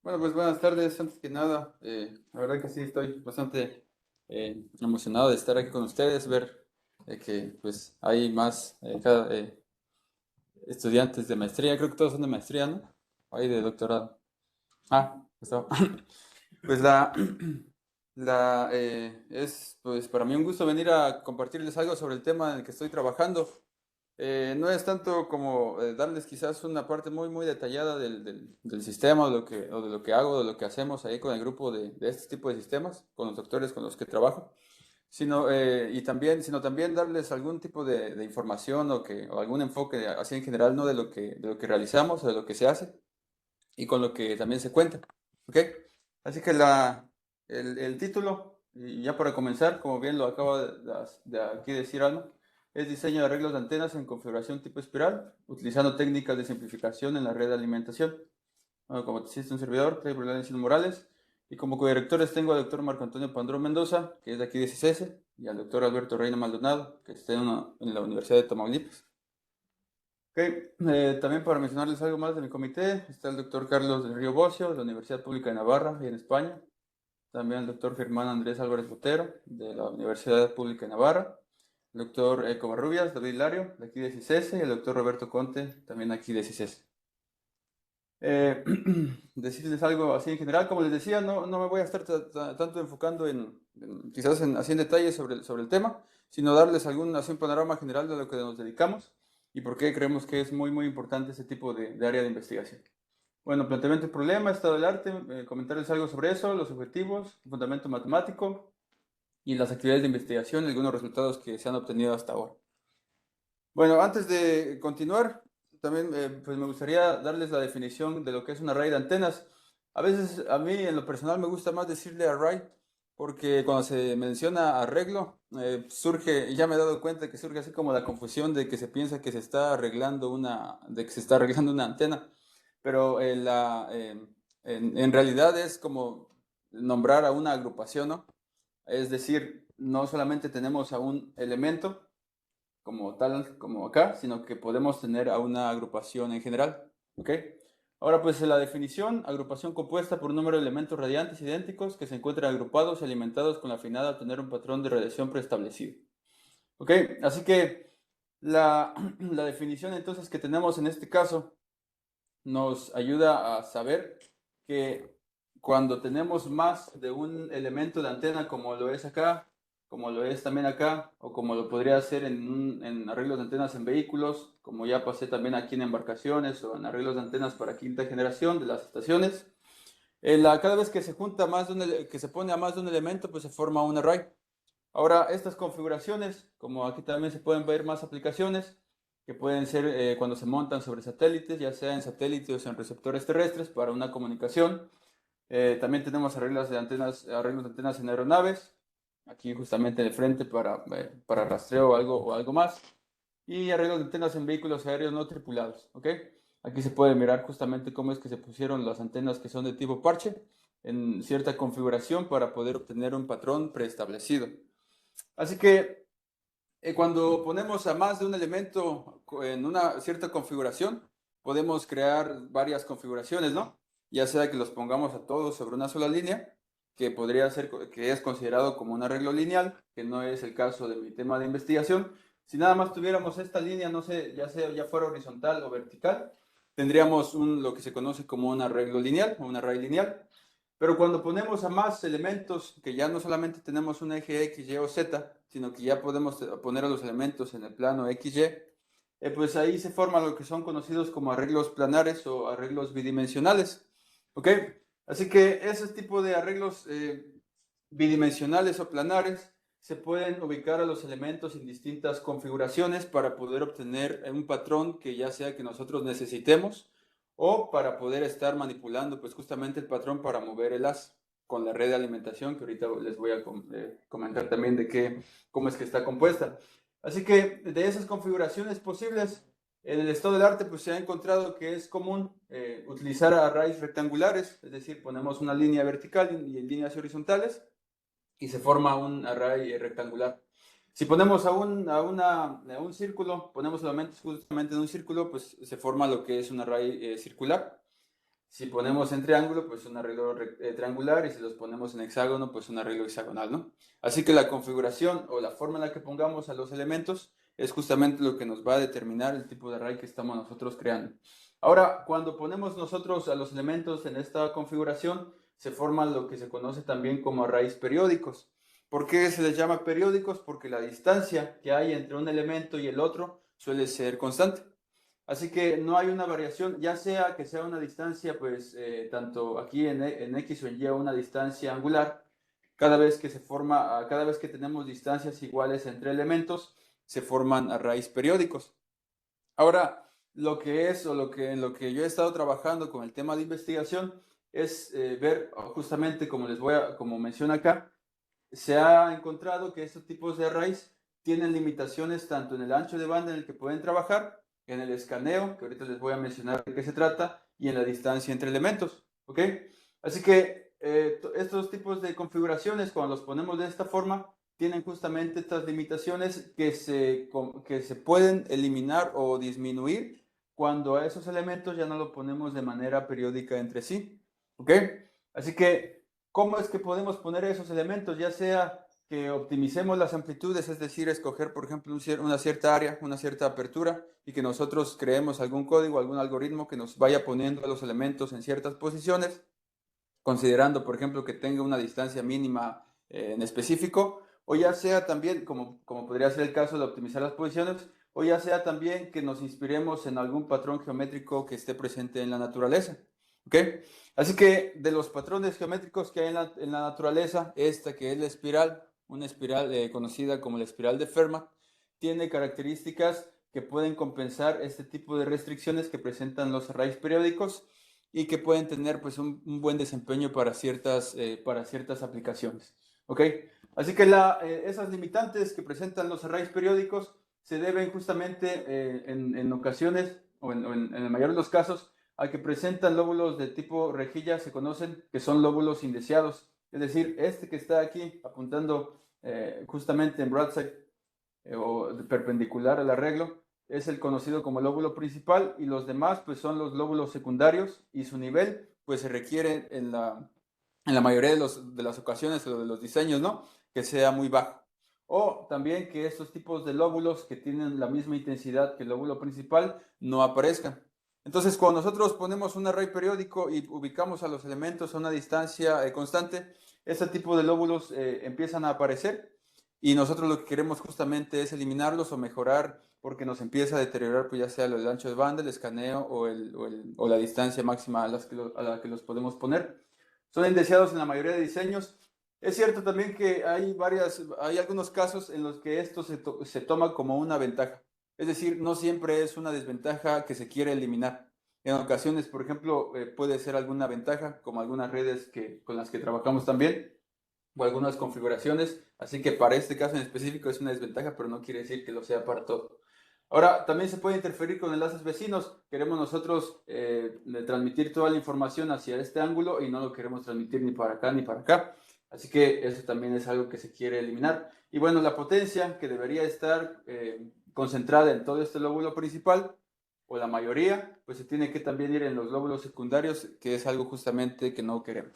Bueno, pues buenas tardes, antes que nada, la verdad que sí estoy bastante emocionado de estar aquí con ustedes, ver que pues hay más estudiantes de maestría, creo que todos son de maestría, ¿no? Hay de doctorado. Está. Pues es pues para mí un gusto venir a compartirles algo sobre el tema en el que estoy trabajando. No es tanto como darles quizás una parte muy detallada del sistema, o de lo que hago, de lo que hacemos ahí con el grupo de este tipo de sistemas, con los doctores con los que trabajo, sino también darles algún tipo de información o algún enfoque así en general, ¿no? De lo que realizamos, o de lo que se hace y con lo que también se cuenta. ¿Ok? Así que el título, y ya para comenzar, como bien lo acaba de aquí decir Alma, es diseño de arreglos de antenas en configuración tipo espiral, utilizando técnicas de simplificación en la red de alimentación. Bueno, como te existe un servidor, Freddy Bolaños Morales, y como codirectores tengo al doctor Marco Antonio Pandrón Mendoza, que es de aquí de CICESE, y al doctor Alberto Reina Maldonado, que está en la Universidad de Tamaulipas. Ok, también para mencionarles algo más de mi comité, está el doctor Carlos del Río Bocio, de la Universidad Pública de Navarra, y en España. También el doctor Germán Andrés Álvarez Botero, de la Universidad Pública de Navarra. El doctor Covarrubias, David Hilario, de aquí de CICESE, y el doctor Roberto Conte, también aquí de CICESE. Eh, Decirles algo así en general, como les decía, no me voy a estar tanto enfocando quizás así en detalle sobre el tema, sino darles así un panorama general de lo que nos dedicamos y por qué creemos que es muy importante ese tipo de área de investigación. Bueno, planteamiento del problema, estado del arte, comentarles algo sobre eso, los objetivos, el fundamento matemático y las actividades de investigación y algunos resultados que se han obtenido hasta ahora. Bueno, antes de continuar, también pues me gustaría darles la definición de lo que es un array de antenas. A veces a mí en lo personal me gusta más decirle array porque cuando se menciona arreglo surge, y ya me he dado cuenta que surge así como la confusión de que se piensa que se está arreglando de que se está arreglando una antena, pero en realidad es como nombrar a una agrupación, ¿no? Es decir, no solamente tenemos a un elemento, como tal, como acá, sino que podemos tener a una agrupación en general. ¿Ok? Ahora, pues la definición, agrupación compuesta por un número de elementos radiantes idénticos que se encuentran agrupados y alimentados con la finalidad de obtener un patrón de radiación preestablecido. ¿Ok? Así que la definición entonces que tenemos en este caso nos ayuda a saber que cuando tenemos más de un elemento de antena, como lo es acá, como lo es también acá, o como lo podría hacer en arreglos de antenas en vehículos, como ya pasé también aquí en embarcaciones o en arreglos de antenas para quinta generación de las estaciones, cada vez que se junta que se pone a más de un elemento, pues se forma un array. Ahora, estas configuraciones, como aquí también se pueden ver más aplicaciones, que pueden ser cuando se montan sobre satélites, ya sea en satélites o en receptores terrestres para una comunicación. También tenemos arreglos de antenas en aeronaves, aquí justamente en el frente para rastreo o algo más. Y arreglos de antenas en vehículos aéreos no tripulados, ¿ok? Aquí se puede mirar justamente cómo es que se pusieron las antenas que son de tipo parche en cierta configuración para poder obtener un patrón preestablecido. Así que cuando ponemos a más de un elemento en una cierta configuración, podemos crear varias configuraciones, ¿no? Ya sea que los pongamos a todos sobre una sola línea, que podría ser, que es considerado como un arreglo lineal, que no es el caso de mi tema de investigación. Si nada más tuviéramos esta línea, no sé, ya fuera horizontal o vertical, tendríamos lo que se conoce como un arreglo lineal o un array lineal. Pero cuando ponemos a más elementos, que ya no solamente tenemos un eje X, Y o Z, sino que ya podemos poner a los elementos en el plano XY, pues ahí se forman lo que son conocidos como arreglos planares o arreglos bidimensionales. ¿Ok? Así que ese tipo de arreglos bidimensionales o planares se pueden ubicar a los elementos en distintas configuraciones para poder obtener un patrón que ya sea que nosotros necesitemos o para poder estar manipulando pues justamente el patrón para mover el haz con la red de alimentación que ahorita les voy a comentar también cómo es que está compuesta. Así que de esas configuraciones posibles, en el estado del arte pues se ha encontrado que es común utilizar arrays rectangulares, es decir, ponemos una línea vertical y líneas horizontales y se forma un array rectangular. Si ponemos a un círculo, ponemos elementos justamente en un círculo, pues se forma lo que es un array circular. Si ponemos en triángulo, pues un arreglo triangular, y si los ponemos en hexágono, pues un arreglo hexagonal, ¿no? Así que la configuración o la forma en la que pongamos a los elementos es justamente lo que nos va a determinar el tipo de array que estamos nosotros creando. Ahora, cuando ponemos nosotros a los elementos en esta configuración, se forman lo que se conoce también como arrays periódicos. ¿Por qué se les llama periódicos? Porque la distancia que hay entre un elemento y el otro suele ser constante. Así que no hay una variación, ya sea que sea una distancia, pues tanto aquí en X o en Y, una distancia angular. Cada vez que se forma, cada vez que tenemos distancias iguales entre elementos, se forman arrays periódicos. Ahora, lo que es, o en lo que yo he estado trabajando con el tema de investigación, es ver justamente, como menciona acá, se ha encontrado que estos tipos de arrays tienen limitaciones tanto en el ancho de banda en el que pueden trabajar, en el escaneo, que ahorita les voy a mencionar de qué se trata, y en la distancia entre elementos, ¿ok? Así que estos tipos de configuraciones, cuando los ponemos de esta forma, tienen justamente estas limitaciones que se pueden eliminar o disminuir cuando a esos elementos ya no lo ponemos de manera periódica entre sí, ¿ok? Así que ¿cómo es que podemos poner esos elementos? Ya sea que optimicemos las amplitudes, es decir, escoger, por ejemplo, una cierta área, una cierta apertura, y que nosotros creemos algún código, algún algoritmo que nos vaya poniendo a los elementos en ciertas posiciones, considerando, por ejemplo, que tenga una distancia mínima en específico, o ya sea también, como podría ser el caso de optimizar las posiciones, o ya sea también que nos inspiremos en algún patrón geométrico que esté presente en la naturaleza. ¿Ok? Así que de los patrones geométricos que hay en la naturaleza, esta que es la espiral, una espiral conocida como la espiral de Fermat, tiene características que pueden compensar este tipo de restricciones que presentan los arrays periódicos y que pueden tener pues un buen desempeño para ciertas aplicaciones. ¿Ok? Así que esas limitantes que presentan los arrays periódicos se deben justamente en ocasiones, o en el mayor de los casos, a que presentan lóbulos de tipo rejilla, se conocen que son lóbulos indeseados. Es decir, este que está aquí apuntando justamente en broadside o perpendicular al arreglo, es el conocido como lóbulo principal, y los demás pues son los lóbulos secundarios, y su nivel pues se requiere en la mayoría de las ocasiones o de los diseños, ¿no? Que sea muy bajo. O también que estos tipos de lóbulos que tienen la misma intensidad que el lóbulo principal no aparezcan. Entonces, cuando nosotros ponemos un array periódico y ubicamos a los elementos a una distancia constante, este tipo de lóbulos empiezan a aparecer, y nosotros lo que queremos justamente es eliminarlos o mejorar, porque nos empieza a deteriorar, pues ya sea el ancho de banda, el escaneo o la distancia máxima a la que los podemos poner. Son indeseados en la mayoría de diseños. Es cierto también que hay algunos casos en los que esto se toma como una ventaja. Es decir, no siempre es una desventaja que se quiere eliminar. En ocasiones, por ejemplo, puede ser alguna ventaja, como algunas redes con las que trabajamos también, o algunas configuraciones. Así que para este caso en específico es una desventaja, pero no quiere decir que lo sea para todo. Ahora, también se puede interferir con enlaces vecinos. Queremos nosotros transmitir toda la información hacia este ángulo, y no lo queremos transmitir ni para acá ni para acá. Así que eso también es algo que se quiere eliminar. Y bueno, la potencia que debería estar concentrada en todo este lóbulo principal, o la mayoría, pues se tiene que también ir en los lóbulos secundarios, que es algo justamente que no queremos.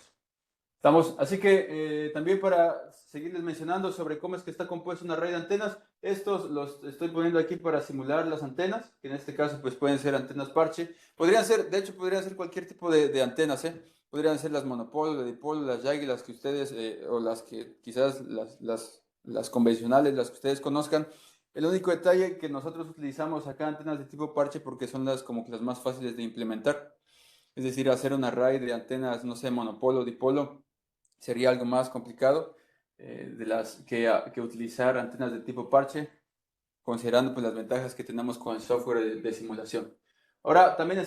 Así que también para seguirles mencionando sobre cómo es que está compuesto una red de antenas, estos los estoy poniendo aquí para simular las antenas, que en este caso pues pueden ser antenas parche. De hecho podrían ser cualquier tipo de antenas, ¿eh? Podrían ser las monopolo, las dipolo, las Yagi, las que ustedes, o las que quizás las convencionales, las que ustedes conozcan. El único detalle que nosotros utilizamos acá antenas de tipo parche porque son como que las más fáciles de implementar. Es decir, hacer un array de antenas, no sé, monopolo, dipolo, sería algo más complicado que utilizar antenas de tipo parche, considerando pues las ventajas que tenemos con el software de simulación. Ahora, también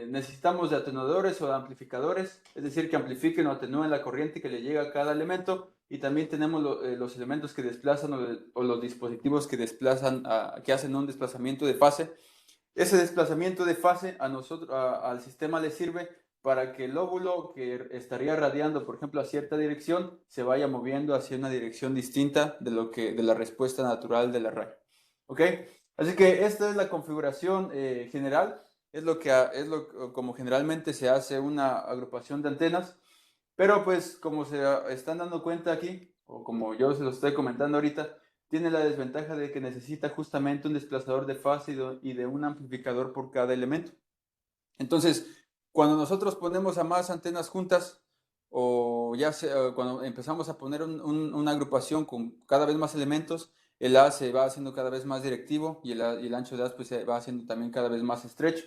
necesitamos de atenuadores o de amplificadores, es decir, que amplifiquen o atenúen la corriente que le llega a cada elemento, y también tenemos los elementos que desplazan o los dispositivos que desplazan, que hacen un desplazamiento de fase. Ese desplazamiento de fase al sistema le sirve para que el lóbulo que estaría radiando, por ejemplo, a cierta dirección, se vaya moviendo hacia una dirección distinta de la respuesta natural del array. ¿Ok? Así que esta es la configuración general. es como generalmente se hace una agrupación de antenas, pero pues como se están dando cuenta aquí, o como yo se lo estoy comentando ahorita, tiene la desventaja de que necesita justamente un desplazador de fase y de un amplificador por cada elemento. Entonces, cuando nosotros ponemos a más antenas juntas, o ya sea cuando empezamos a poner una agrupación con cada vez más elementos, el haz se va haciendo cada vez más directivo y el ancho de haz pues, se va haciendo también cada vez más estrecho.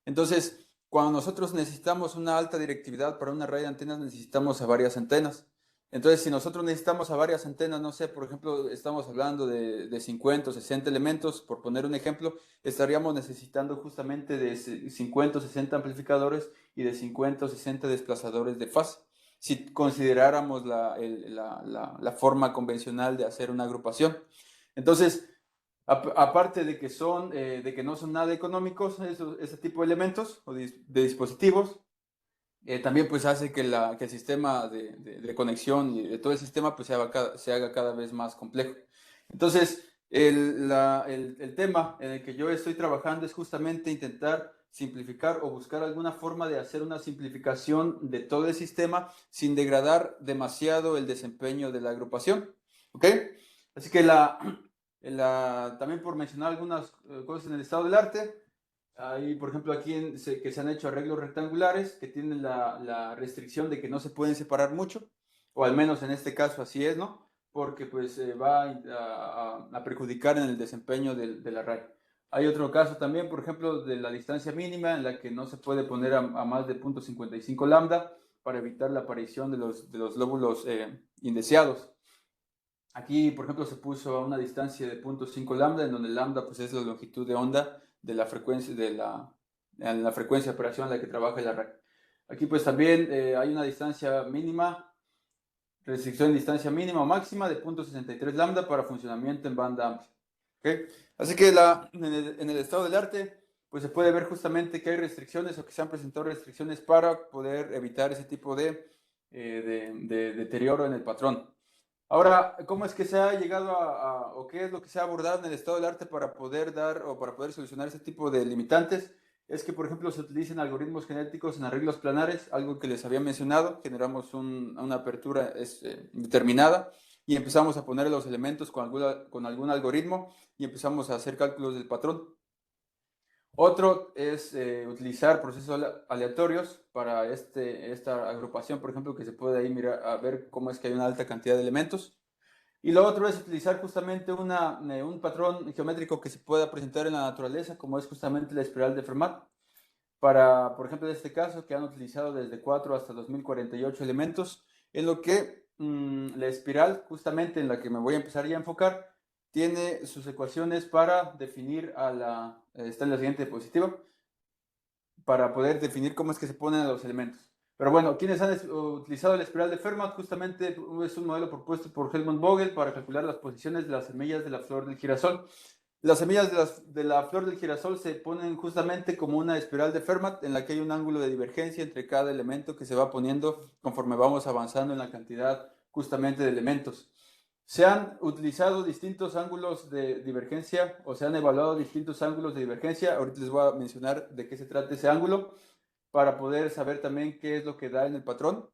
Entonces, cuando nosotros necesitamos una alta directividad para un array de antenas, necesitamos a varias antenas. Entonces, si nosotros necesitamos a varias antenas, no sé, por ejemplo, estamos hablando de 50 o 60 elementos, por poner un ejemplo, estaríamos necesitando justamente de 50 o 60 amplificadores y de 50 o 60 desplazadores de fase, si consideráramos la forma convencional de hacer una agrupación. Entonces, aparte de que no son nada económicos ese tipo de elementos o de dispositivos, también pues hace que el sistema de conexión y de todo el sistema pues se haga cada vez más complejo. Entonces, el tema en el que yo estoy trabajando es justamente intentar simplificar o buscar alguna forma de hacer una simplificación de todo el sistema sin degradar demasiado el desempeño de la agrupación. ¿Ok? Así que también por mencionar algunas cosas en el estado del arte, hay, por ejemplo, aquí que se han hecho arreglos rectangulares que tienen la restricción de que no se pueden separar mucho, o al menos en este caso así es, ¿no? Porque pues va a perjudicar en el desempeño del array. Hay otro caso también, por ejemplo, de la distancia mínima en la que no se puede poner a más de 0.55 lambda para evitar la aparición de los lóbulos indeseados. Aquí, por ejemplo, se puso a una distancia de 0.5 lambda, en donde lambda pues, es la longitud de onda de la frecuencia en la frecuencia de operación en la que trabaja el array. Aquí pues también hay una distancia mínima, restricción de distancia mínima o máxima de 0.63 lambda para funcionamiento en banda amplia. ¿Okay? Así que en el estado del arte pues se puede ver justamente que hay restricciones o que se han presentado restricciones para poder evitar ese tipo de deterioro en el patrón. Ahora, ¿cómo es que se ha llegado o qué es lo que se ha abordado en el estado del arte para poder dar o para poder solucionar este tipo de limitantes? Es que, por ejemplo, se utilicen algoritmos genéticos en arreglos planares, algo que les había mencionado, generamos una apertura determinada y empezamos a poner los elementos con algún algoritmo y empezamos a hacer cálculos del patrón. Otro es utilizar procesos aleatorios para esta agrupación, por ejemplo, que se puede ahí mirar a ver cómo es que hay una alta cantidad de elementos. Y lo otro es utilizar justamente un patrón geométrico que se pueda presentar en la naturaleza, como es justamente la espiral de Fermat. Para, por ejemplo, en este caso, que han utilizado desde 4 hasta 2048 elementos, en lo que la espiral, justamente en la que me voy a empezar ya a enfocar, tiene sus ecuaciones para definir está en la siguiente diapositiva, para poder definir cómo es que se ponen los elementos. Pero bueno, quienes han utilizado la espiral de Fermat, justamente es un modelo propuesto por Helmut Vogel para calcular las posiciones de las semillas de la flor del girasol. Las semillas de la flor del girasol se ponen justamente como una espiral de Fermat en la que hay un ángulo de divergencia entre cada elemento que se va poniendo conforme vamos avanzando en la cantidad justamente de elementos. Se han utilizado distintos ángulos de divergencia o se han evaluado distintos ángulos de divergencia. Ahorita les voy a mencionar de qué se trata ese ángulo para poder saber también qué es lo que da en el patrón.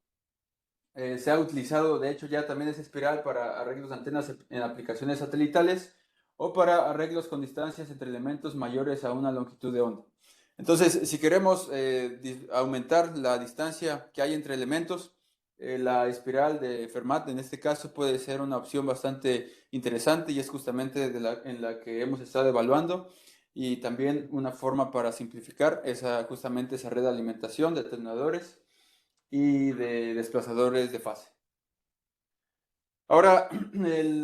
Se ha utilizado, de hecho, ya también esa espiral para arreglos de antenas en aplicaciones satelitales o para arreglos con distancias entre elementos mayores a una longitud de onda. Entonces, si queremos aumentar la distancia que hay entre elementos, la espiral de Fermat en este caso puede ser una opción bastante interesante y es justamente en la que hemos estado evaluando y también una forma para simplificar justamente esa red de alimentación de atenuadores y de desplazadores de fase. Ahora,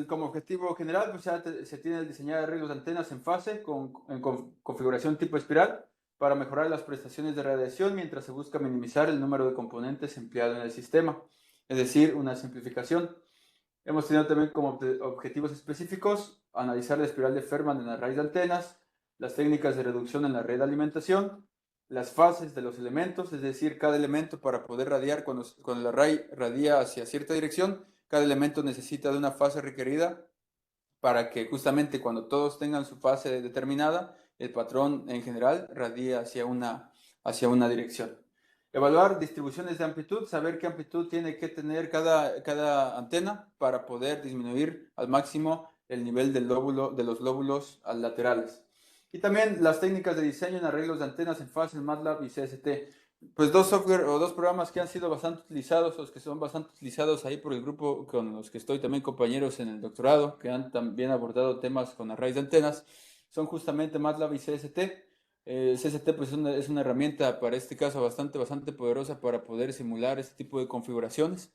como objetivo general, pues se tiene el diseñar arreglos de antenas en fase en configuración tipo espiral para mejorar las prestaciones de radiación mientras se busca minimizar el número de componentes empleado en el sistema, es decir, una simplificación. Hemos tenido también como objetivos específicos analizar la espiral de Fermat en la raíz de antenas, las técnicas de reducción en la red de alimentación, las fases de los elementos, es decir, cada elemento para poder radiar cuando el array radia hacia cierta dirección, cada elemento necesita de una fase requerida para que justamente cuando todos tengan su fase determinada, el patrón en general radia hacia una dirección. Evaluar distribuciones de amplitud, saber qué amplitud tiene que tener cada antena para poder disminuir al máximo el nivel del lóbulo, de los lóbulos laterales. Y también las técnicas de diseño en arreglos de antenas en fase en MATLAB y CST. Pues dos software o dos programas que han sido bastante utilizados, o que son bastante utilizados ahí por el grupo con los que estoy también compañeros en el doctorado, que han también abordado temas con arrays de antenas, son justamente MATLAB y CST. CST pues es una herramienta para este caso bastante poderosa para poder simular este tipo de configuraciones,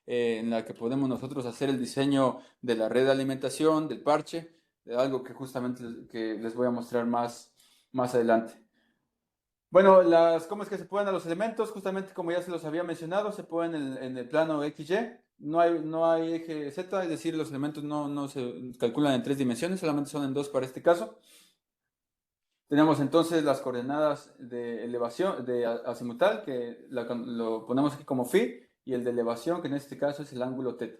en la que podemos nosotros hacer el diseño de la red de alimentación, del parche, de algo que justamente que les voy a mostrar más adelante. Bueno, cómo es que se ponen a los elementos, justamente como ya se los había mencionado, se ponen en el plano XY, no hay eje Z, es decir, los elementos no se calculan en 3 dimensiones, solamente son en 2 para este caso. Tenemos entonces las coordenadas de elevación, de azimutal, que lo ponemos aquí como phi, y el de elevación, que en este caso es el ángulo θ.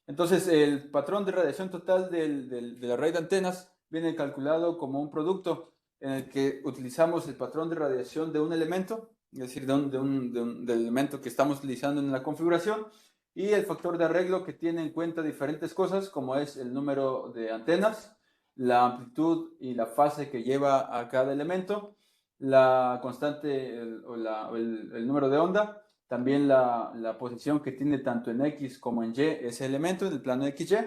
Entonces, el patrón de radiación total de la array de antenas viene calculado como un producto en el que utilizamos el patrón de radiación de un elemento, es decir, del elemento que estamos utilizando en la configuración, y el factor de arreglo que tiene en cuenta diferentes cosas, como es el número de antenas, la amplitud y la fase que lleva a cada elemento, la constante el número de onda, también la posición que tiene tanto en X como en Y ese elemento en el plano XY.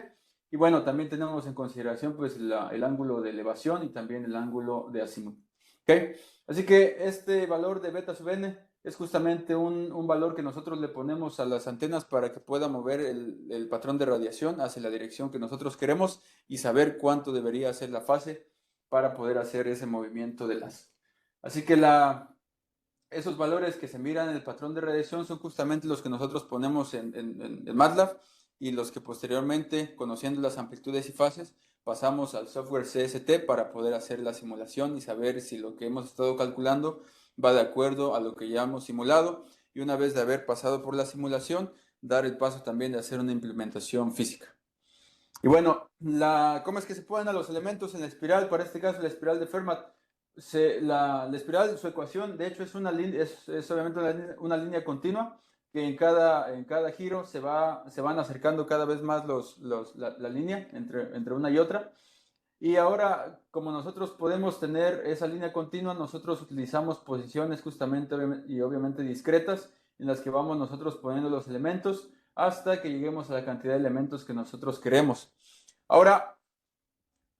Y bueno, también tenemos en consideración pues el ángulo de elevación y también el ángulo de azimut. ¿Okay? Así que este valor de beta sub n es justamente un valor que nosotros le ponemos a las antenas para que pueda mover el patrón de radiación hacia la dirección que nosotros queremos y saber cuánto debería ser la fase para poder hacer ese movimiento de las. Así que esos valores que se miran en el patrón de radiación son justamente los que nosotros ponemos en MATLAB y los que posteriormente, conociendo las amplitudes y fases, pasamos al software CST para poder hacer la simulación y saber si lo que hemos estado calculando va de acuerdo a lo que ya hemos simulado, y una vez de haber pasado por la simulación, dar el paso también de hacer una implementación física. Y bueno, ¿cómo es que se ponen a los elementos en la espiral? Para este caso, la espiral de Fermat. La espiral, su ecuación, de hecho, es obviamente una línea continua que en cada giro se van acercando cada vez más la línea entre una y otra. Y ahora, como nosotros podemos tener esa línea continua, nosotros utilizamos posiciones justamente y obviamente discretas en las que vamos nosotros poniendo los elementos hasta que lleguemos a la cantidad de elementos que nosotros queremos. Ahora,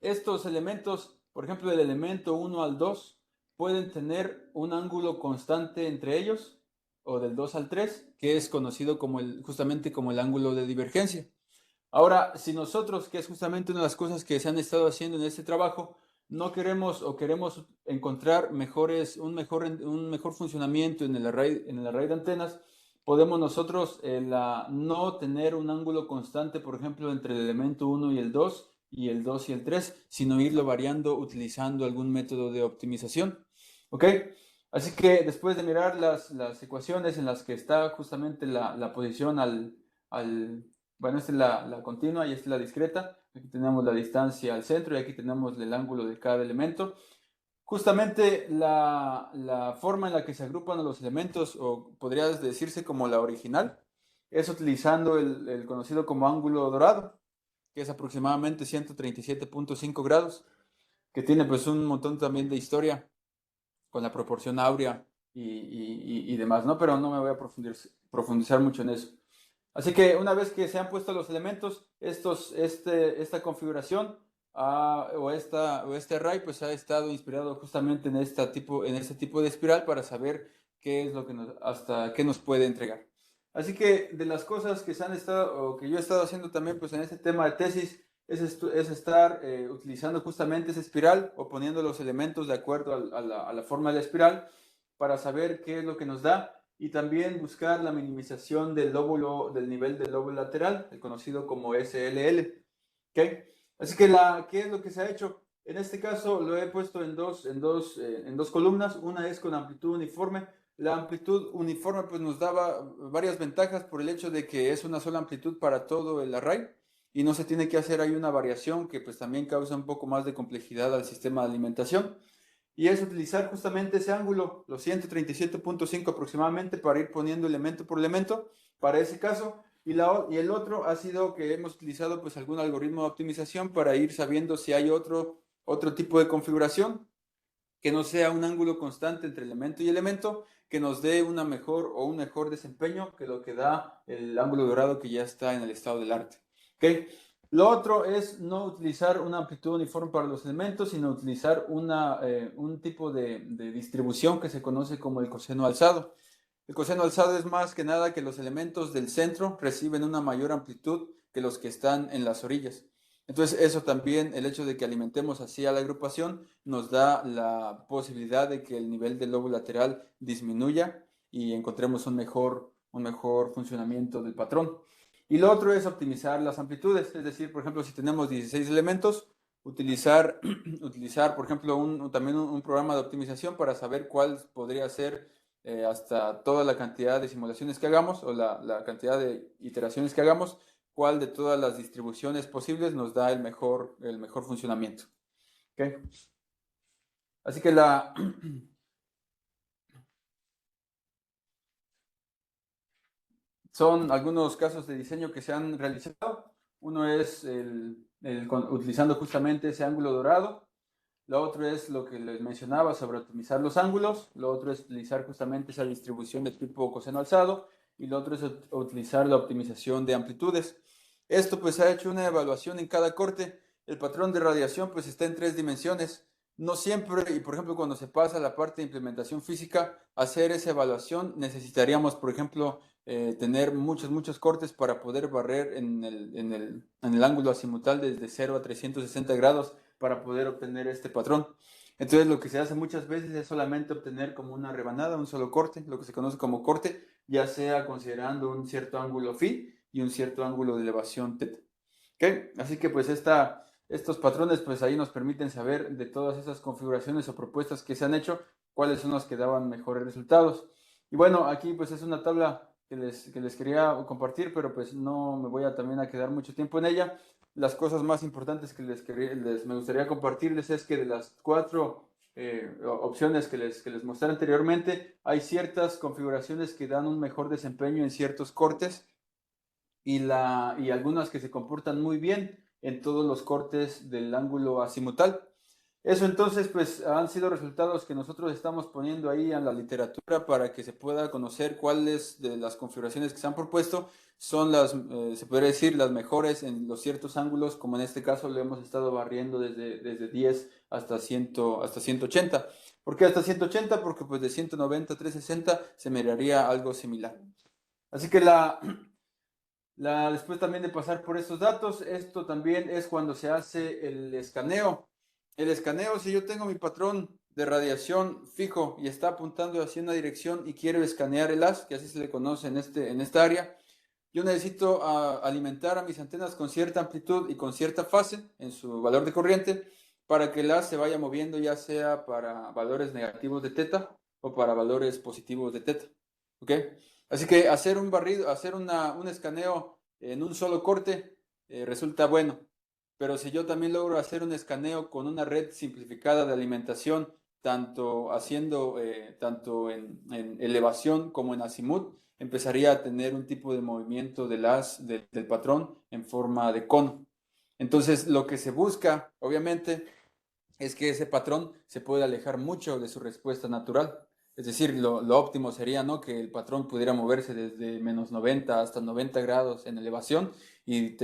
estos elementos, por ejemplo, del elemento 1 al 2, pueden tener un ángulo constante entre ellos, o del 2 al 3, que es conocido justamente como el ángulo de divergencia. Ahora, si nosotros, que es justamente una de las cosas que se han estado haciendo en este trabajo, no queremos o queremos encontrar un mejor funcionamiento en el array de antenas, podemos nosotros no tener un ángulo constante, por ejemplo, entre el elemento 1 y el 2, y el 2 y el 3, sino irlo variando utilizando algún método de optimización. ¿Ok? Así que después de mirar las ecuaciones en las que está justamente la posición bueno, esta es la continua y esta es la discreta. Aquí tenemos la distancia al centro y aquí tenemos el ángulo de cada elemento. Justamente la forma en la que se agrupan los elementos, o podría decirse como la original, es utilizando el conocido como ángulo dorado, que es aproximadamente 137.5 grados, que tiene pues un montón también de historia con la proporción áurea y demás, ¿no? Pero no me voy a profundizar mucho en eso. Así que una vez que se han puesto los elementos, esta configuración o este array, pues ha estado inspirado justamente en este tipo de espiral para saber qué es lo que hasta qué nos puede entregar. Así que de las cosas que se han estado, o que yo he estado haciendo también, pues en este tema de tesis, es estar utilizando justamente esa espiral o poniendo los elementos de acuerdo a la forma de la espiral para saber qué es lo que nos da, y también buscar la minimización del nivel del lóbulo lateral, el conocido como SLL. ¿Okay? Así que ¿qué es lo que se ha hecho? En este caso lo he puesto en dos columnas. Una es con amplitud uniforme. La amplitud uniforme pues nos daba varias ventajas por el hecho de que es una sola amplitud para todo el array y no se tiene que hacer ahí una variación que pues también causa un poco más de complejidad al sistema de alimentación. y es utilizar justamente ese ángulo, los 137.5 aproximadamente, para ir poniendo elemento por elemento para ese caso. Y el otro ha sido que hemos utilizado pues algún algoritmo de optimización para ir sabiendo si hay otro tipo de configuración que no sea un ángulo constante entre elemento y elemento, que nos dé una mejor o un mejor desempeño que lo que da el ángulo dorado que ya está en el estado del arte. ¿Okay? Lo otro es no utilizar una amplitud uniforme para los elementos, sino utilizar un tipo de distribución que se conoce como el coseno alzado. El coseno alzado es más que nada que los elementos del centro reciben una mayor amplitud que los que están en las orillas. Entonces, eso también, el hecho de que alimentemos así a la agrupación, nos da la posibilidad de que el nivel del lobo lateral disminuya y encontremos un mejor funcionamiento del patrón. Y lo otro es optimizar las amplitudes, es decir, por ejemplo, si tenemos 16 elementos, utilizar por ejemplo, también un programa de optimización para saber cuál podría ser hasta toda la cantidad de simulaciones que hagamos o la cantidad de iteraciones que hagamos, cuál de todas las distribuciones posibles nos da el mejor funcionamiento. ¿Okay? Así que son algunos casos de diseño que se han realizado. Uno es utilizando justamente ese ángulo dorado. Lo otro es lo que les mencionaba sobre optimizar los ángulos. Lo otro es utilizar justamente esa distribución de tipo coseno alzado. Y lo otro es utilizar la optimización de amplitudes. Esto pues ha hecho una evaluación en cada corte. El patrón de radiación pues está en 3 dimensiones. No siempre, y por ejemplo cuando se pasa a la parte de implementación física, hacer esa evaluación necesitaríamos, por ejemplo, tener muchos cortes para poder barrer en el ángulo azimutal desde 0 a 360 grados para poder obtener este patrón. Entonces lo que se hace muchas veces es solamente obtener como una rebanada, un solo corte, lo que se conoce como corte, ya sea considerando un cierto ángulo phi y un cierto ángulo de elevación θ. ¿Okay? Así que pues estos patrones pues ahí nos permiten saber de todas esas configuraciones o propuestas que se han hecho, cuáles son las que daban mejores resultados. Y bueno, aquí pues es una tabla que les quería compartir, pero pues no me voy a también a quedar mucho tiempo en ella. Las cosas más importantes que me gustaría compartirles es que de las 4 opciones que les mostré anteriormente, hay ciertas configuraciones que dan un mejor desempeño en ciertos cortes y algunas que se comportan muy bien en todos los cortes del ángulo azimutal. Eso entonces pues han sido resultados que nosotros estamos poniendo ahí en la literatura para que se pueda conocer cuáles de las configuraciones que se han propuesto son se podría decir, las mejores en los ciertos ángulos, como en este caso lo hemos estado barriendo desde 10 hasta 180. ¿Por qué hasta 180? Porque pues de 190 a 360 se miraría algo similar. Así que después también de pasar por estos datos, esto también es cuando se hace el escaneo. El escaneo, si yo tengo mi patrón de radiación fijo y está apuntando hacia una dirección y quiero escanear el haz, que así se le conoce en esta área, yo necesito alimentar a mis antenas con cierta amplitud y con cierta fase en su valor de corriente para que el haz se vaya moviendo, ya sea para valores negativos de θ o para valores positivos de θ. ¿Ok? Así que hacer un barrido, hacer un escaneo en un solo corte resulta bueno. Pero si yo también logro hacer un escaneo con una red simplificada de alimentación, tanto en elevación como en azimut, empezaría a tener un tipo de movimiento del patrón en forma de cono. Entonces, lo que se busca, obviamente, es que ese patrón se puede alejar mucho de su respuesta natural. Es decir, lo óptimo sería, ¿no?, que el patrón pudiera moverse desde menos 90 hasta 90 grados en elevación y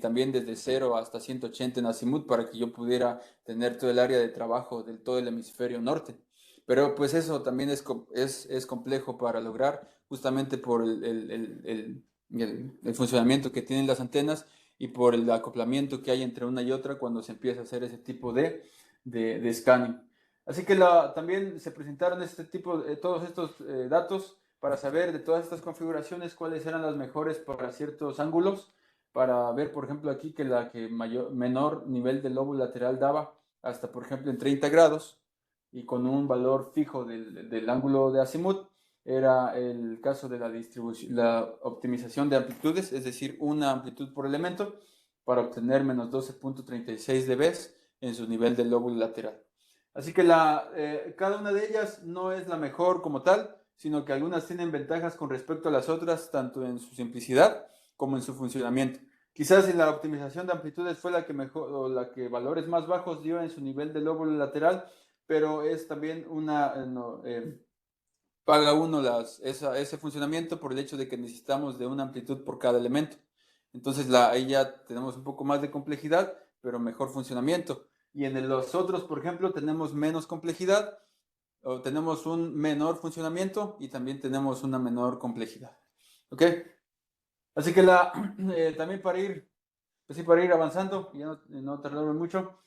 también desde 0 hasta 180 en azimut para que yo pudiera tener todo el área de trabajo del todo el hemisferio norte. Pero pues eso también es complejo para lograr justamente por el funcionamiento que tienen las antenas y por el acoplamiento que hay entre una y otra cuando se empieza a hacer ese tipo de scanning. Así que también se presentaron todos estos datos para saber de todas estas configuraciones cuáles eran las mejores para ciertos ángulos, para ver, por ejemplo, aquí que la que menor nivel de lobo lateral daba hasta, por ejemplo, en 30 grados y con un valor fijo del ángulo de azimut, era el caso de la optimización de amplitudes, es decir, una amplitud por elemento para obtener menos 12.36 dB en su nivel del lóbulo lateral. Así que cada una de ellas no es la mejor como tal, sino que algunas tienen ventajas con respecto a las otras, tanto en su simplicidad como en su funcionamiento. Quizás si la optimización de amplitudes fue la que mejor o la que valores más bajos dio en su nivel de lóbulo lateral, pero es también paga uno ese funcionamiento por el hecho de que necesitamos de una amplitud por cada elemento. Entonces ahí ya tenemos un poco más de complejidad, pero mejor funcionamiento. Y en los otros, por ejemplo, tenemos menos complejidad, o tenemos un menor funcionamiento y también tenemos una menor complejidad. ¿Ok? Así que también pues sí, para ir avanzando, y ya no tardarme mucho,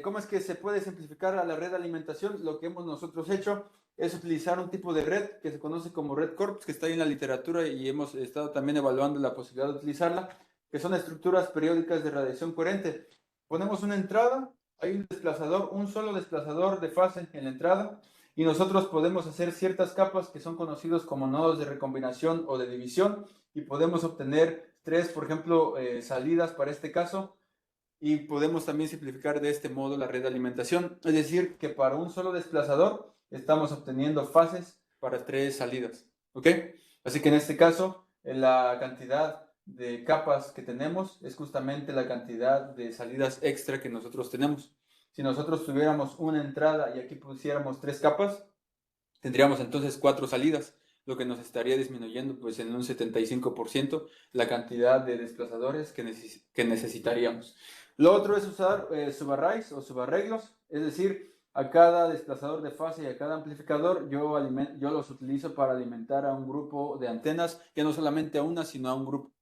¿cómo es que se puede simplificar a la red de alimentación? Lo que hemos nosotros hecho es utilizar un tipo de red que se conoce como red corps, que está ahí en la literatura y hemos estado también evaluando la posibilidad de utilizarla, que son estructuras periódicas de radiación coherente. Ponemos una entrada, hay un desplazador, un solo desplazador de fase en la entrada, y nosotros podemos hacer ciertas capas que son conocidos como nodos de recombinación o de división, y podemos obtener tres, por ejemplo, salidas para este caso, y podemos también simplificar de este modo la red de alimentación. Es decir, que para un solo desplazador estamos obteniendo fases para tres salidas. ¿Ok? Así que en este caso, la cantidad de capas que tenemos es justamente la cantidad de salidas extra que nosotros tenemos. Si nosotros tuviéramos una entrada y aquí pusiéramos tres capas, tendríamos entonces 4 salidas, lo que nos estaría disminuyendo pues en un 75% la cantidad de desplazadores que necesitaríamos. Lo otro es usar subarrays o subarreglos, es decir, a cada desplazador de fase y a cada amplificador yo los utilizo para alimentar a un grupo de antenas, ya no solamente a una, sino a un grupo.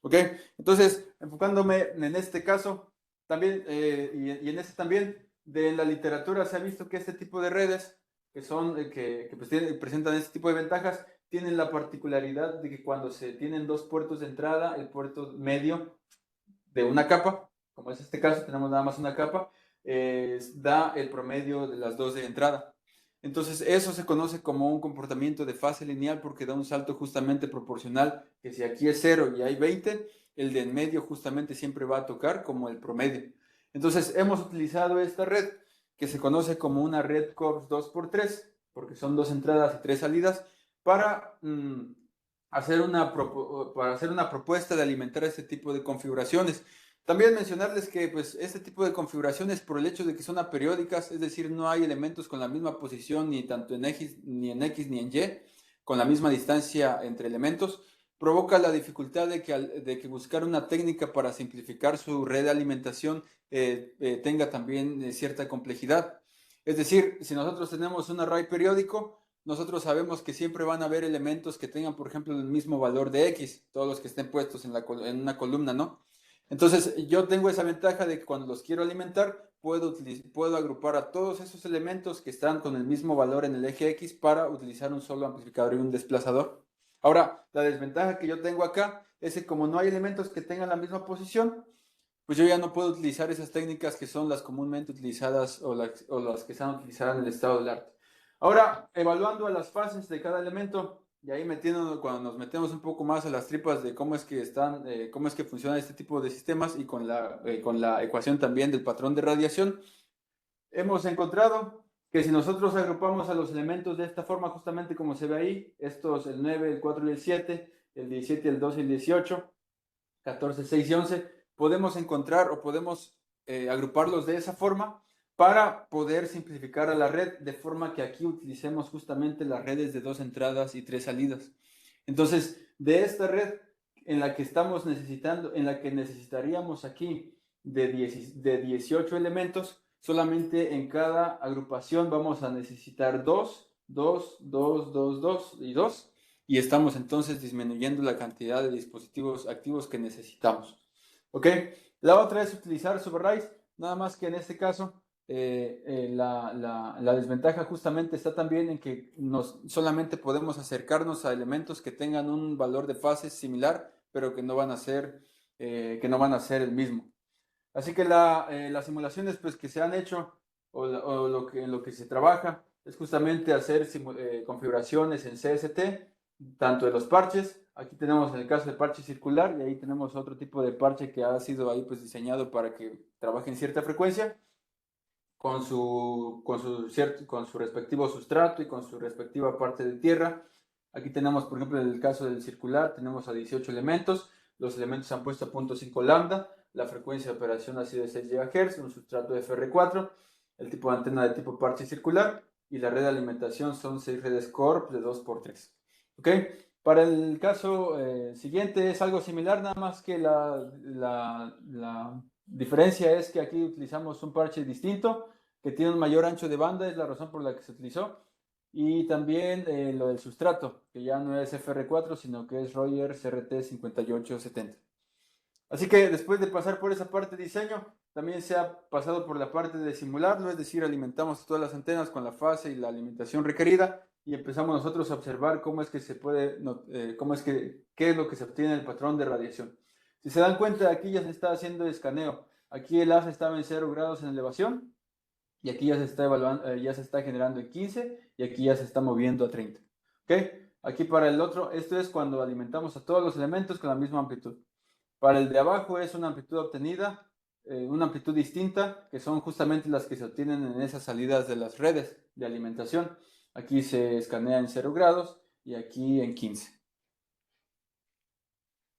¿Ok? Entonces, enfocándome en este caso, también, y en este también, de la literatura se ha visto que este tipo de redes que pues presentan este tipo de ventajas, tienen la particularidad de que cuando se tienen dos puertos de entrada, el puerto medio de una capa, como es este caso, tenemos nada más una capa, da el promedio de las dos de entrada. Entonces, eso se conoce como un comportamiento de fase lineal porque da un salto justamente proporcional, que si aquí es 0 y hay 20, el de en medio justamente siempre va a tocar como el promedio. Entonces, hemos utilizado esta red que se conoce como una red Corps 2x3, porque son dos entradas y tres salidas, para hacer una propuesta de alimentar este tipo de configuraciones. También mencionarles que pues, este tipo de configuraciones, por el hecho de que son aperiódicas, es decir, no hay elementos con la misma posición ni tanto en X ni en Y, con la misma distancia entre elementos, provoca la dificultad de que buscar una técnica para simplificar su red de alimentación tenga también cierta complejidad. Es decir, si nosotros tenemos un array periódico, nosotros sabemos que siempre van a haber elementos que tengan, por ejemplo, el mismo valor de X, todos los que estén puestos en una columna, ¿no? Entonces, yo tengo esa ventaja de que cuando los quiero alimentar, puedo agrupar a todos esos elementos que están con el mismo valor en el eje X para utilizar un solo amplificador y un desplazador. Ahora, la desventaja que yo tengo acá es que como no hay elementos que tengan la misma posición, pues yo ya no puedo utilizar esas técnicas que son las comúnmente utilizadas o las que están utilizadas en el estado del arte. Ahora, evaluando a las fases de cada elemento, y ahí cuando nos metemos un poco más a las tripas de cómo es que funciona este tipo de sistemas y con la ecuación también del patrón de radiación, hemos encontrado que si nosotros agrupamos a los elementos de esta forma, justamente como se ve ahí, estos, el 9, el 4 y el 7, el 17, el 2 y el 18, 14, 6 y 11, podemos encontrar o podemos agruparlos de esa forma para poder simplificar a la red de forma que aquí utilicemos justamente las redes de dos entradas y tres salidas. Entonces, de esta red en la que estamos necesitando, en la que necesitaríamos aquí de 18 elementos, solamente en cada agrupación vamos a necesitar 2, 2, 2, 2, 2 y 2, y estamos entonces disminuyendo la cantidad de dispositivos activos que necesitamos. ¿Ok? La otra es utilizar subarrays, nada más que en este caso la desventaja justamente está también en que solamente podemos acercarnos a elementos que tengan un valor de fase similar, pero que no van a ser el mismo. Así que las simulaciones pues, que se han hecho o en lo que se trabaja es justamente hacer configuraciones en CST, tanto de los parches. Aquí tenemos el caso del parche circular y ahí tenemos otro tipo de parche que ha sido ahí pues diseñado para que trabaje en cierta frecuencia. con su respectivo sustrato y con su respectiva parte de tierra. Aquí tenemos, por ejemplo, en el caso del circular, tenemos a 18 elementos. Los elementos se han puesto a 0.5 lambda. La frecuencia de operación ha sido de 6 GHz, un sustrato FR4, el tipo de antena de tipo parche circular y la red de alimentación son 6 redes Corp de 2x3. ¿Ok? Para el caso siguiente es algo similar, nada más que la diferencia es que aquí utilizamos un parche distinto que tiene un mayor ancho de banda, es la razón por la que se utilizó. Y también lo del sustrato, que ya no es FR4, sino que es Rogers RT5870. Así que después de pasar por esa parte de diseño, también se ha pasado por la parte de simularlo, es decir, alimentamos todas las antenas con la fase y la alimentación requerida y empezamos nosotros a observar cómo es que se puede, qué es lo que se obtiene en el patrón de radiación. Si se dan cuenta, aquí ya se está haciendo escaneo. Aquí el ACE estaba en 0 grados en elevación y aquí ya se está evaluando, ya se está generando en 15 y aquí ya se está moviendo a 30. ¿Ok? Aquí para el otro, esto es cuando alimentamos a todos los elementos con la misma amplitud. Para el de abajo es una amplitud obtenida, una amplitud distinta, que son justamente las que se obtienen en esas salidas de las redes de alimentación. Aquí se escanea en 0 grados y aquí en 15.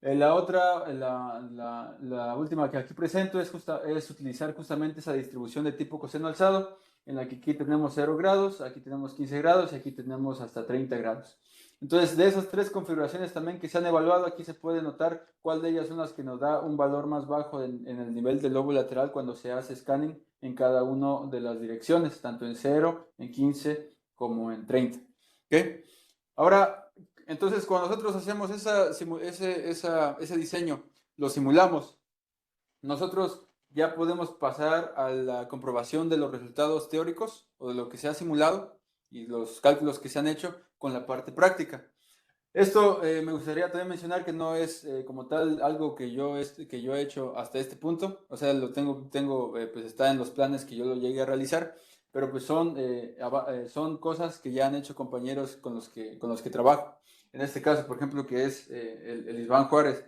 La otra, la última que aquí presento es utilizar justamente esa distribución de tipo coseno alzado, en la que aquí tenemos 0 grados, aquí tenemos 15 grados y aquí tenemos hasta 30 grados. Entonces, de esas tres configuraciones también que se han evaluado, aquí se puede notar cuál de ellas son las que nos da un valor más bajo en el nivel del lobo lateral cuando se hace scanning en cada una de las direcciones, tanto en 0, en 15 como en 30. ¿Okay? Ahora, entonces, cuando nosotros hacemos ese diseño, lo simulamos, nosotros ya podemos pasar a la comprobación de los resultados teóricos o de lo que se ha simulado y los cálculos que se han hecho con la parte práctica. Esto me gustaría también mencionar que no es como tal algo que yo he hecho hasta este punto, o sea, pues está en los planes que yo lo llegué a realizar, pero pues son cosas que ya han hecho compañeros con los que trabajo. En este caso, por ejemplo, que es el Iván Juárez,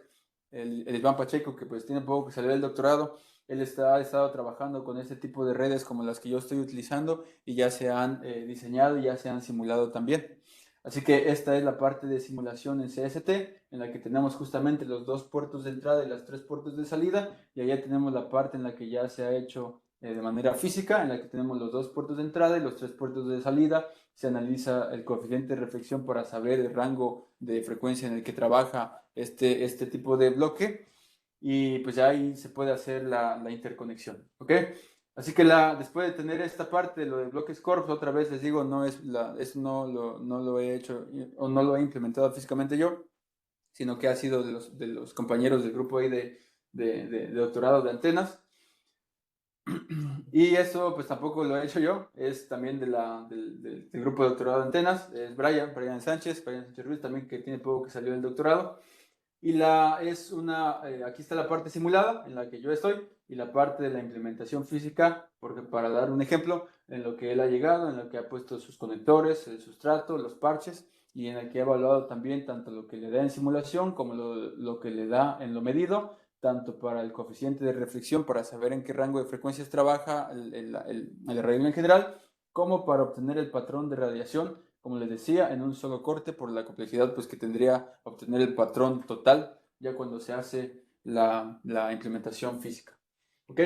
el Iván Pacheco, que pues tiene poco que salió del doctorado, él ha estado trabajando con este tipo de redes como las que yo estoy utilizando y ya se han diseñado y ya se han simulado también. Así que esta es la parte de simulación en CST, en la que tenemos justamente los 2 puertos de entrada y las 3 puertos de salida, y allá tenemos la parte en la que ya se ha hecho de manera física, en la que tenemos los 2 puertos de entrada y los 3 puertos de salida. Se analiza el coeficiente de reflexión para saber el rango de frecuencia en el que trabaja este tipo de bloque, y pues ya ahí se puede hacer la interconexión, ¿ok? Así que después de tener esta parte, lo de bloques Corps, otra vez les digo, eso no lo he hecho o no lo he implementado físicamente yo, sino que ha sido de los compañeros del grupo ahí de doctorado de antenas. Y eso pues tampoco lo he hecho yo, es también del grupo de doctorado de antenas, es Brian Sánchez Ruiz, también que tiene poco que salió del doctorado. Y aquí está la parte simulada en la que yo estoy y la parte de la implementación física, porque para dar un ejemplo, en lo que él ha llegado, en lo que ha puesto sus conectores, el sustrato, los parches, y en el que ha evaluado también tanto lo que le da en simulación como lo que le da en lo medido, tanto para el coeficiente de reflexión, para saber en qué rango de frecuencias trabaja el arreglo en general, como para obtener el patrón de radiación, como les decía, en un solo corte por la complejidad pues, que tendría obtener el patrón total ya cuando se hace la implementación física. ¿Ok?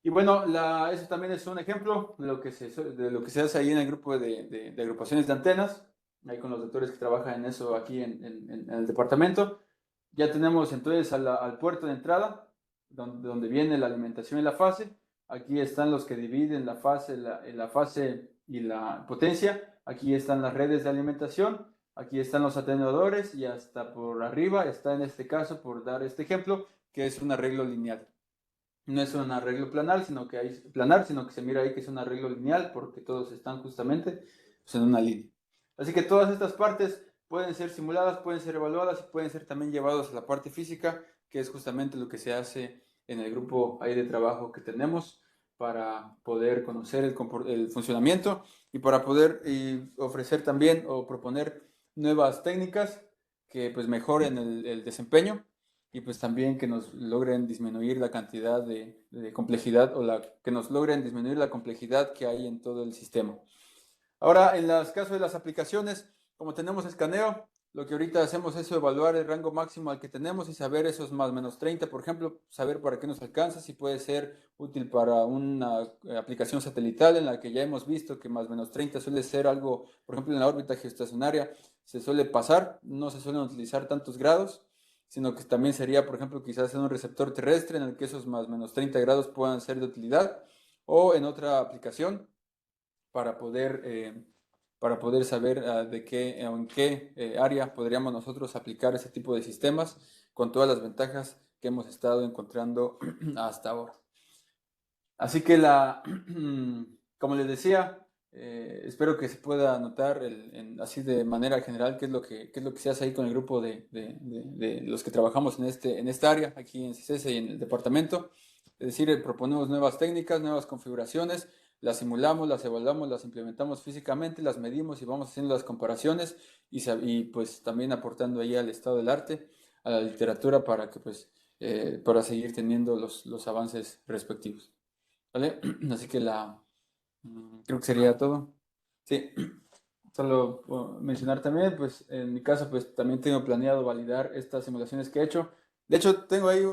Y bueno, eso también es un ejemplo de lo que se hace ahí en el grupo de agrupaciones de antenas, ahí con los doctores que trabajan en eso aquí en el departamento. Ya tenemos entonces al puerto de entrada, donde viene la alimentación y la fase. Aquí están los que dividen la fase y la potencia. Aquí están las redes de alimentación. Aquí están los atenuadores y hasta por arriba está en este caso, por dar este ejemplo, que es un arreglo lineal. No es un arreglo sino que se mira ahí que es un arreglo lineal porque todos están justamente pues, en una línea. Así que todas estas partes pueden ser simuladas, pueden ser evaluadas y pueden ser también llevadas a la parte física, que es justamente lo que se hace en el grupo ahí de trabajo que tenemos para poder conocer el funcionamiento y para poder ofrecer también o proponer nuevas técnicas que pues mejoren el desempeño y pues también que nos logren disminuir la cantidad de complejidad o que nos logren disminuir la complejidad que hay en todo el sistema. Ahora, en los casos de las aplicaciones, como tenemos escaneo, lo que ahorita hacemos es evaluar el rango máximo al que tenemos y saber esos más o menos 30, por ejemplo, saber para qué nos alcanza, si puede ser útil para una aplicación satelital en la que ya hemos visto que más o menos 30 suele ser algo, por ejemplo, en la órbita geoestacionaria se suele pasar, no se suelen utilizar tantos grados, sino que también sería, por ejemplo, quizás en un receptor terrestre en el que esos más o menos 30 grados puedan ser de utilidad, o en otra aplicación para poder, eh, para poder saber de qué, en qué área podríamos nosotros aplicar ese tipo de sistemas con todas las ventajas que hemos estado encontrando hasta ahora. Así que como les decía, espero que se pueda notar así de manera general qué es lo que se hace ahí con el grupo de los que trabajamos en esta área, aquí en CICESA y en el departamento. Es decir, proponemos nuevas técnicas, nuevas configuraciones, las simulamos, las evaluamos, las implementamos físicamente, las medimos y vamos haciendo las comparaciones y pues también aportando ahí al estado del arte, a la literatura para que pues para seguir teniendo los avances respectivos. ¿Vale? Así que creo que sería todo. Sí, solo mencionar también, pues en mi caso, pues también tengo planeado validar estas simulaciones que he hecho. De hecho, tengo ahí,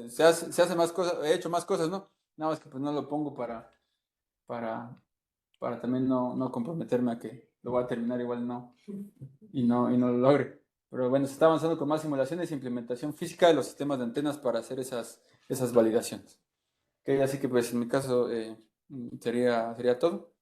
se hace más cosas, he hecho más cosas, ¿no? Nada más que pues no lo pongo para, para también no comprometerme a que lo voy a terminar igual y no lo logre. Pero bueno, se está avanzando con más simulaciones e implementación física de los sistemas de antenas para hacer esas validaciones. Ok, así que pues en mi caso sería todo.